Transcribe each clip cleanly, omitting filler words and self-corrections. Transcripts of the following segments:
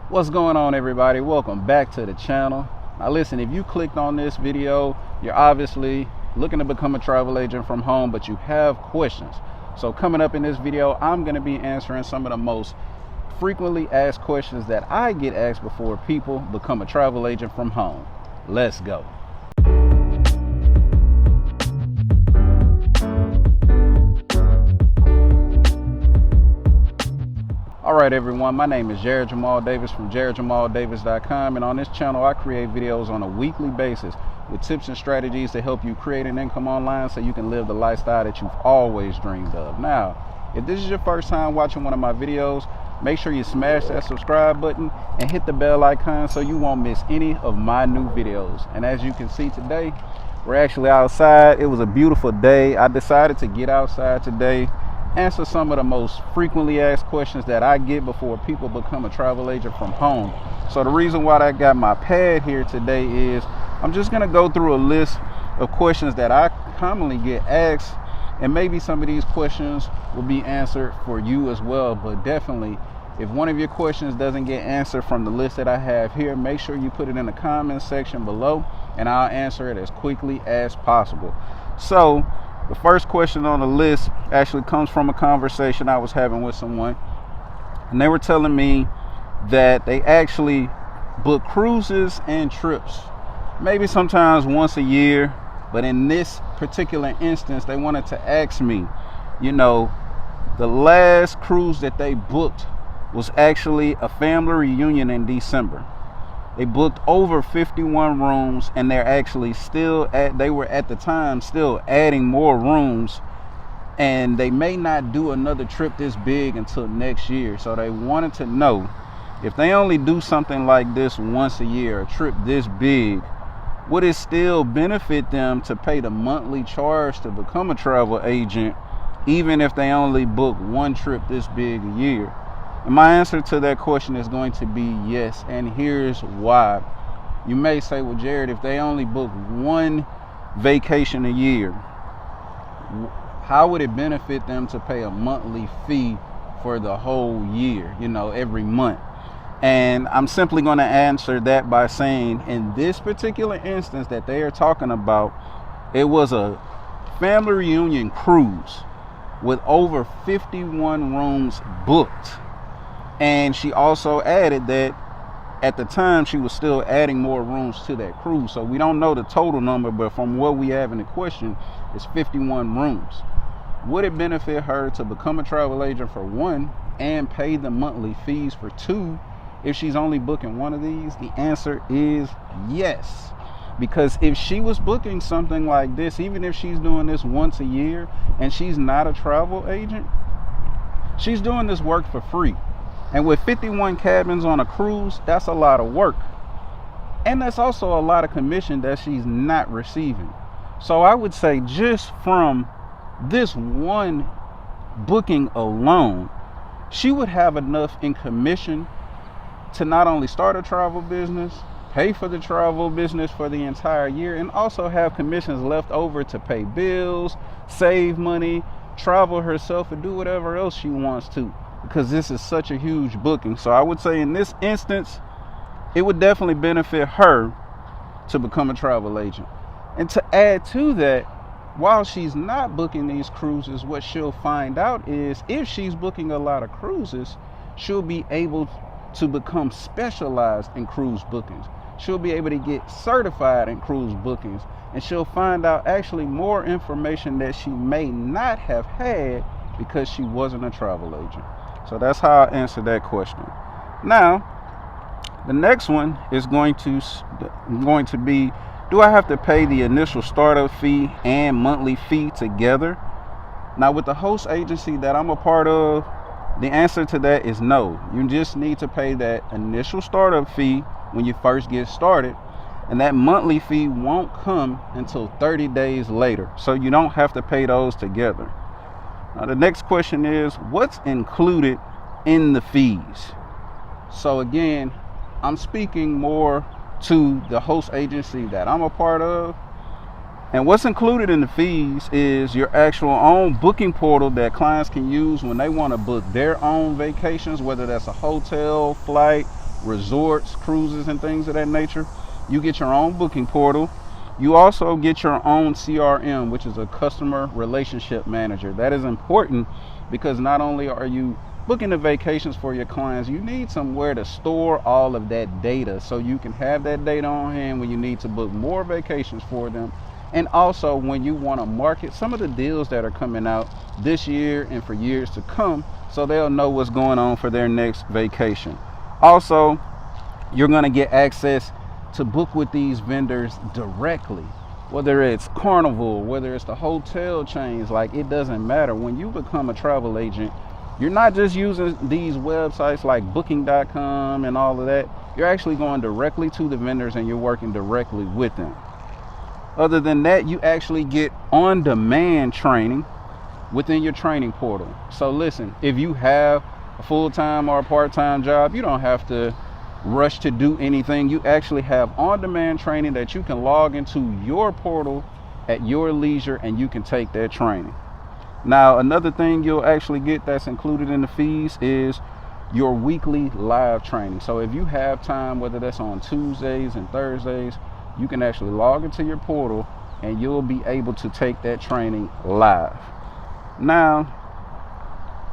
What's going on, everybody? Welcome back to the channel. Now listen, if you clicked on this video, you're obviously looking to become a travel agent from home, but you have questions. So coming up in this video, I'm going to be answering some of the most frequently asked questions that I get asked before people become a travel agent from home. Let's go. All right, everyone, my name is Jarrett-Jamal Davis from Jarrett-Jamal-Davis.com, and on this channel I create videos on a weekly basis with tips and strategies to help you create an income online so you can live the lifestyle that you've always dreamed of. Now, if this is your first time watching one of my videos, make sure you smash that subscribe button and hit the bell icon so you won't miss any of my new videos. And as you can see today, we're actually outside. It was a beautiful day. I decided to get outside today, answer some of the most frequently asked questions that I get before people become a travel agent from home. So the reason why I got my pad here today is I'm just going to go through a list of questions that I commonly get asked, and maybe some of these questions will be answered for you as well. But definitely, if one of your questions doesn't get answered from the list that I have here, make sure you put it in the comment section below and I'll answer it as quickly as possible. So the first question on the list actually comes from a conversation I was having with someone, and they were telling me that they actually book cruises and trips, maybe sometimes once a year, but in this particular instance, they wanted to ask me, the last cruise that they booked was actually a family reunion in December. They booked over 51 rooms, and they're actually they were at the time still adding more rooms, and they may not do another trip this big until next year. So they wanted to know, if they only do something like this once a year, a trip this big, would it still benefit them to pay the monthly charge to become a travel agent, even if they only book one trip this big a year? And my answer to that question is going to be yes, and here's why. You may say, well, Jared, if they only book one vacation a year, how would it benefit them to pay a monthly fee for the whole year, every month? And I'm simply going to answer that by saying, in this particular instance that they are talking about, it was a family reunion cruise with over 51 rooms booked. And she also added that at the time she was still adding more rooms to that cruise. So we don't know the total number, but from what we have in the question, it's 51 rooms. Would it benefit her to become a travel agent for one and pay the monthly fees for two if she's only booking one of these? The answer is yes. Because if she was booking something like this, even if she's doing this once a year and she's not a travel agent, she's doing this work for free. And with 51 cabins on a cruise, that's a lot of work. And that's also a lot of commission that she's not receiving. So I would say, just from this one booking alone, she would have enough in commission to not only start a travel business, pay for the travel business for the entire year, and also have commissions left over to pay bills, save money, travel herself, and do whatever else she wants to, because this is such a huge booking. So I would say in this instance, it would definitely benefit her to become a travel agent. And to add to that, while she's not booking these cruises, what she'll find out is, if she's booking a lot of cruises, she'll be able to become specialized in cruise bookings. She'll be able to get certified in cruise bookings, and she'll find out actually more information that she may not have had because she wasn't a travel agent. So that's how I answer that question. Now, the next one is going to be, do I have to pay the initial startup fee and monthly fee together? Now, with the host agency that I'm a part of, the answer to that is no. You just need to pay that initial startup fee when you first get started, and that monthly fee won't come until 30 days later. So you don't have to pay those together. Now, the next question is, what's included in the fees? So again, I'm speaking more to the host agency that I'm a part of. And what's included in the fees is your actual own booking portal that clients can use when they want to book their own vacations, whether that's a hotel, flight, resorts, cruises, and things of that nature. You get your own booking portal. You also get your own CRM, which is a customer relationship manager. That is important because not only are you booking the vacations for your clients, you need somewhere to store all of that data so you can have that data on hand when you need to book more vacations for them. And also when you want to market some of the deals that are coming out this year and for years to come, so they'll know what's going on for their next vacation. Also, you're going to get access to book with these vendors directly, whether it's Carnival, whether it's the hotel chains. Like, it doesn't matter. When you become a travel agent, you're not just using these websites like booking.com and all of that. You're actually going directly to the vendors and you're working directly with them. Other than that, you actually get on-demand training within your training portal. So listen, if you have a full-time or a part-time job, you don't have to rush to do anything. You actually have on-demand training that you can log into your portal at your leisure and you can take that training. Now, another thing you'll actually get that's included in the fees is your weekly live training. So if you have time, whether that's on Tuesdays and Thursdays, you can actually log into your portal and you'll be able to take that training live. Now,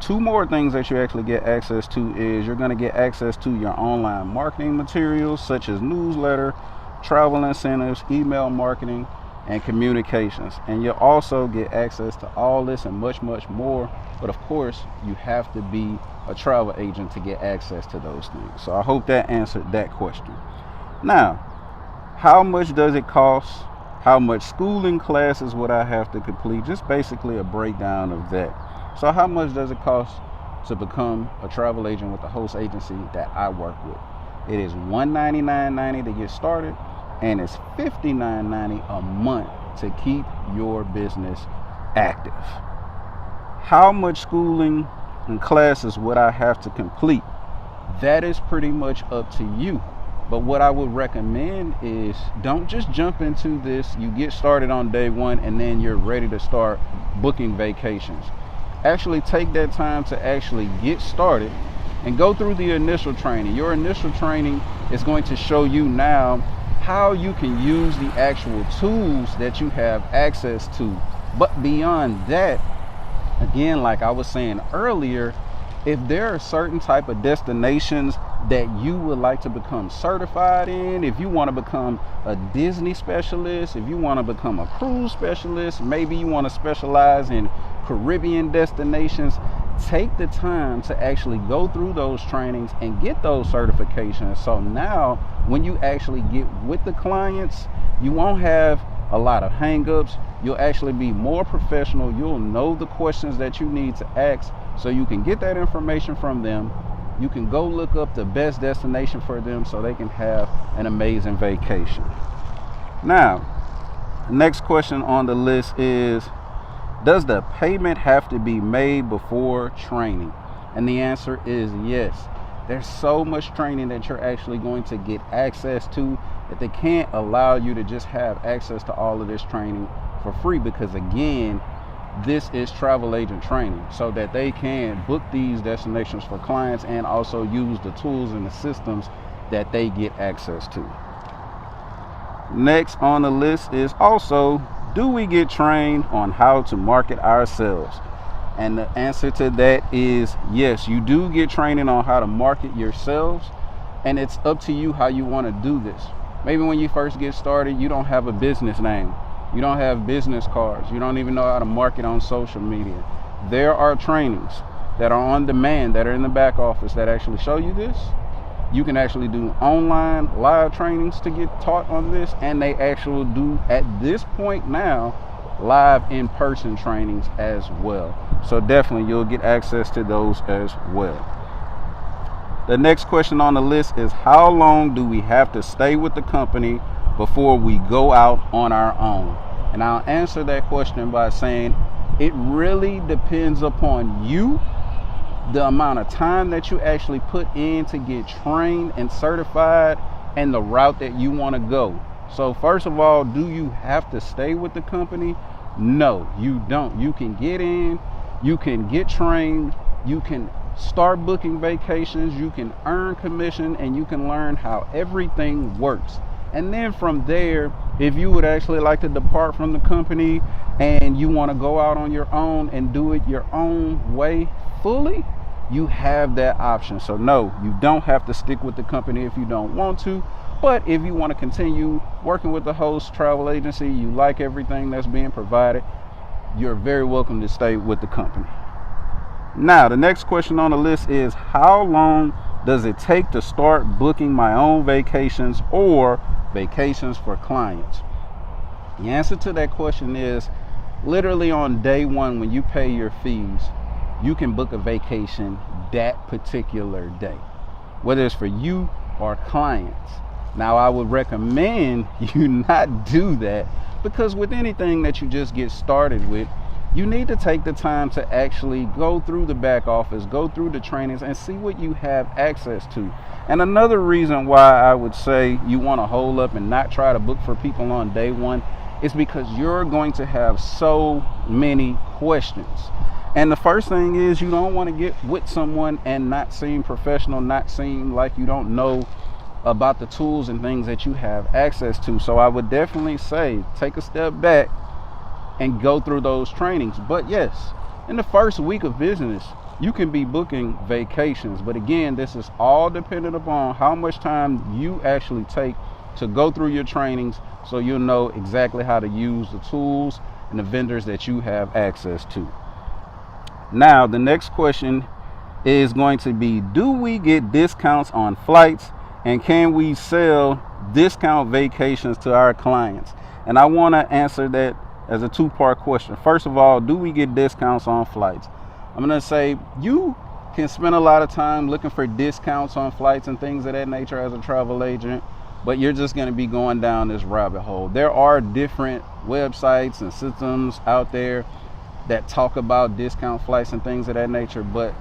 two more things that you actually get access to is you're going to get access to your online marketing materials such as newsletter, travel incentives, email marketing, and communications. And you'll also get access to all this and much, much more. But of course, you have to be a travel agent to get access to those things. So I hope that answered that question. Now, how much does it cost? How much schooling classes would I have to complete? Just basically a breakdown of that. So how much does it cost to become a travel agent with the host agency that I work with? It is $199.90 to get started, and it's $59.90 a month to keep your business active. How much schooling and classes would I have to complete? That is pretty much up to you. But what I would recommend is don't just jump into this. You get started on day one and then you're ready to start booking vacations. Actually take that time to actually get started and go through the initial training. Your initial training is going to show you now how you can use the actual tools that you have access to. But beyond that, again, like I was saying earlier, if there are certain type of destinations that you would like to become certified in, if you want to become a Disney specialist, if you want to become a cruise specialist, maybe you want to specialize in Caribbean destinations, take the time to actually go through those trainings and get those certifications. So now when you actually get with the clients, you won't have a lot of hang-ups. You'll actually be more professional. You'll know the questions that you need to ask so you can get that information from them. You can go look up the best destination for them so they can have an amazing vacation. Now, the next question on the list is, does the payment have to be made before training? And the answer is yes. There's so much training that you're actually going to get access to that they can't allow you to just have access to all of this training for free, because again, this is travel agent training so that they can book these destinations for clients and also use the tools and the systems that they get access to. Next on the list is also, do we get trained on how to market ourselves? And the answer to that is yes, you do get training on how to market yourselves, and it's up to you how you want to do this. Maybe when you first get started, you don't have a business name. You don't have business cards. You don't even know how to market on social media. There are trainings that are on demand that are in the back office that actually show you this. You can actually do online live trainings to get taught on this, and they actually do at this point now live in-person trainings as well. So definitely you'll get access to those as well. The next question on the list is, how long do we have to stay with the company before we go out on our own? And I'll answer that question by saying it really depends upon you, the amount of time that you actually put in to get trained and certified, and the route that you want to go. So first of all, do you have to stay with the company? No, you don't. You can get in, you can get trained, you can start booking vacations, you can earn commission, and you can learn how everything works. And then from there, if you would actually like to depart from the company and you want to go out on your own and do it your own way fully, you have that option. So no, you don't have to stick with the company if you don't want to. But if you want to continue working with the host travel agency, you like everything that's being provided, you're very welcome to stay with the company. Now, the next question on the list is, how long does it take to start booking my own vacations or vacations for clients? The answer to that question is literally on day one, when you pay your fees, you can book a vacation that particular day, whether it's for you or clients. Now, I would recommend you not do that, because with anything that you just get started with, you need to take the time to actually go through the back office, go through the trainings, and see what you have access to. And another reason why I would say you want to hold up and not try to book for people on day one is because you're going to have so many questions. And the first thing is, you don't want to get with someone and not seem professional, not seem like you don't know about the tools and things that you have access to. So I would definitely say take a step back and go through those trainings. But yes, in the first week of business, you can be booking vacations. But again, this is all dependent upon how much time you actually take to go through your trainings, so you'll know exactly how to use the tools and the vendors that you have access to. Now, the next question is going to be, do we get discounts on flights, and can we sell discount vacations to our clients? And I want to answer that as a two-part question. First of all, do we get discounts on flights? I'm going to say you can spend a lot of time looking for discounts on flights and things of that nature as a travel agent, but you're just going to be going down this rabbit hole. There are different websites and systems out there that talk about discount flights and things of that nature, but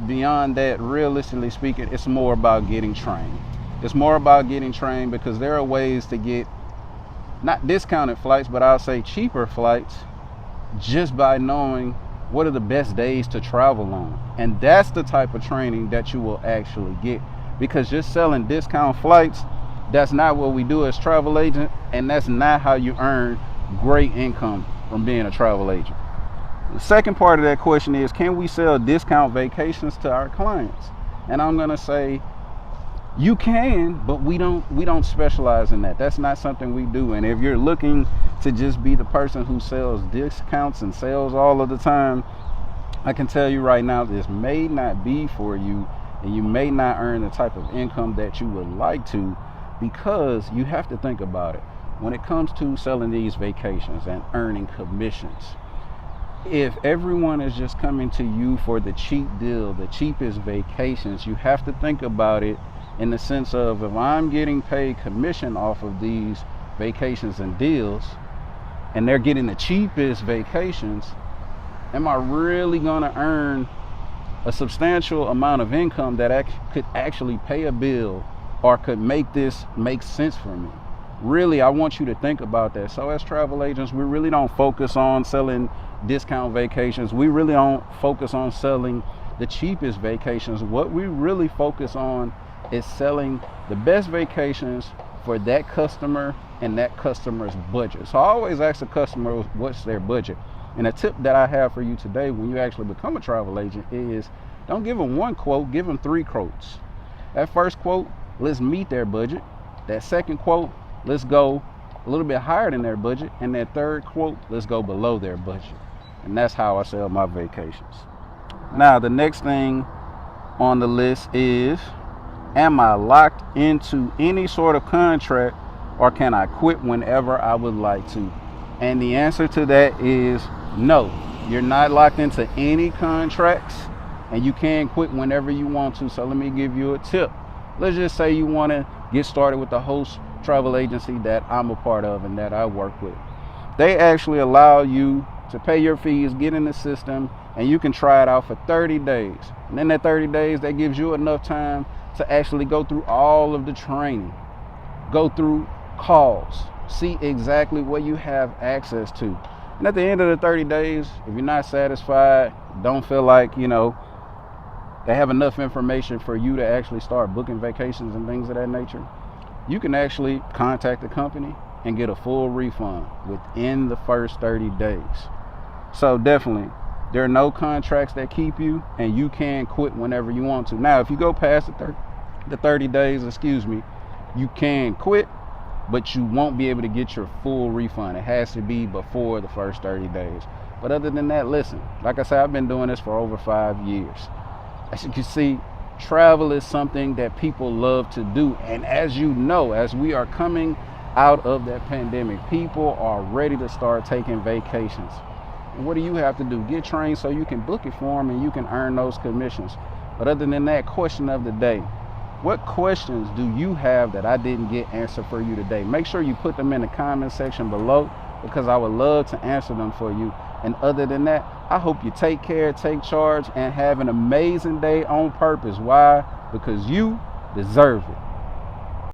beyond that, realistically speaking, it's more about getting trained. It's more about getting trained, because there are ways to get not discounted flights, but I'll say cheaper flights, just by knowing what are the best days to travel on. And that's the type of training that you will actually get, because just selling discount flights, that's not what we do as travel agents, and that's not how you earn great income from being a travel agent. The second part of that question is, can we sell discount vacations to our clients? And I'm going to say you can, but we don't specialize in that. That's not something we do. And if you're looking to just be the person who sells discounts and sales all of the time, I can tell you right now, this may not be for you, and you may not earn the type of income that you would like to, because you have to think about it. When it comes to selling these vacations and earning commissions, if everyone is just coming to you for the cheap deal, the cheapest vacations, you have to think about it in the sense of, if I'm getting paid commission off of these vacations and deals, and they're getting the cheapest vacations, am I really going to earn a substantial amount of income that could actually pay a bill, or could make this make sense for me? Really, I want you to think about that. So as travel agents, we really don't focus on selling discount vacations. We really don't focus on selling the cheapest vacations. What we really focus on is selling the best vacations for that customer and that customer's budget. So I always ask the customer what's their budget. And a tip that I have for you today, when you actually become a travel agent, is don't give them one quote, give them 3 quotes. That first quote, let's meet their budget. That second quote, let's go a little bit higher than their budget. And that third quote, let's go below their budget. And that's how I sell my vacations. Now, the next thing on the list is, am I locked into any sort of contract, or can I quit whenever I would like to? And the answer to that is no. You're not locked into any contracts, and you can quit whenever you want to. So let me give you a tip. Let's just say you want to get started with the host travel agency that I'm a part of and that I work with. They actually allow you to pay your fees, get in the system, and you can try it out for 30 days. And in that 30 days, that gives you enough time to actually go through all of the training, go through calls, see exactly what you have access to. And at the end of the 30 days, if you're not satisfied, don't feel like, they have enough information for you to actually start booking vacations and things of that nature, you can actually contact the company and get a full refund within the first 30 days. So definitely, there are no contracts that keep you, and you can quit whenever you want to. Now, if you go past the 30 days, you can quit, but you won't be able to get your full refund. It has to be before the first 30 days. But other than that, listen, like I said, I've been doing this for over 5 years. As you can see, travel is something that people love to do. And as you know, as we are coming out of that pandemic, people are ready to start taking vacations. And what do you have to do? Get trained so you can book it for them and you can earn those commissions. But other than that, question of the day: what questions do you have that I didn't get answered for you today? Make sure you put them in the comment section below, because I would love to answer them for you. And other than that, I hope you take care, take charge, and have an amazing day on purpose. Why? Because you deserve it.